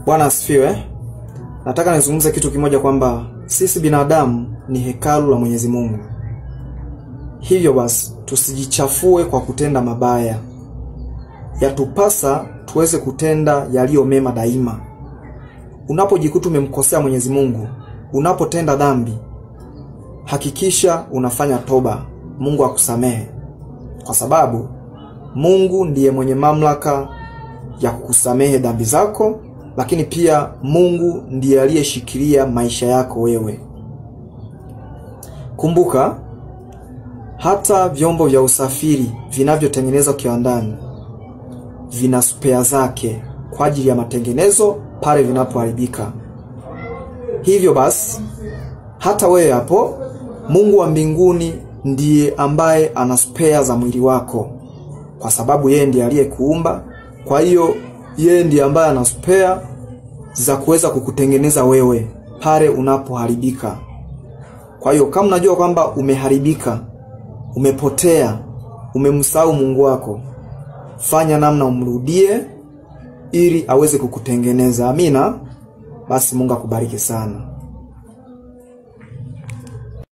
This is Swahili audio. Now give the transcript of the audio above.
Bwana asifiwe. Nataka nizungumze kitu kimoja kwamba sisi binadamu ni hekalu la Mwenyezi Mungu. Hivyo basi tusijichafue kwa kutenda mabaya. Yatupasa tuweze kutenda yaliyo mema daima. Unapojikuta umemkosea Mwenyezi Mungu, unapotenda dhambi, hakikisha unafanya toba, Mungu akusamehe. Kwa sababu Mungu ndiye mwenye mamlaka ya kukusamehe dhambi zako, lakini pia Mungu ndiye aliyeshikilia maisha yako wewe. Kumbuka, hata vyombo vya usafiri vinavyotengenezwa kiwandani vina spare zake kwa ajili ya matengenezo pale vinapoharibika. Hivyo basi, hata wewe hapo, Mungu wa mbinguni ndiye ambaye ana spare za mwili wako, kwa sababu yeye ndiye aliyekuumba. Kwa hiyo yeye ndiye ambaye ana spare za kuweza kukutengeneza wewe pale unapoharibika. Kwa hiyo kama unajua kwamba umeharibika, umepotea, umemsahau Mungu wako, fanya namna umrudie ili aweze kukutengeneza. Amina. Basi Mungu akubariki sana.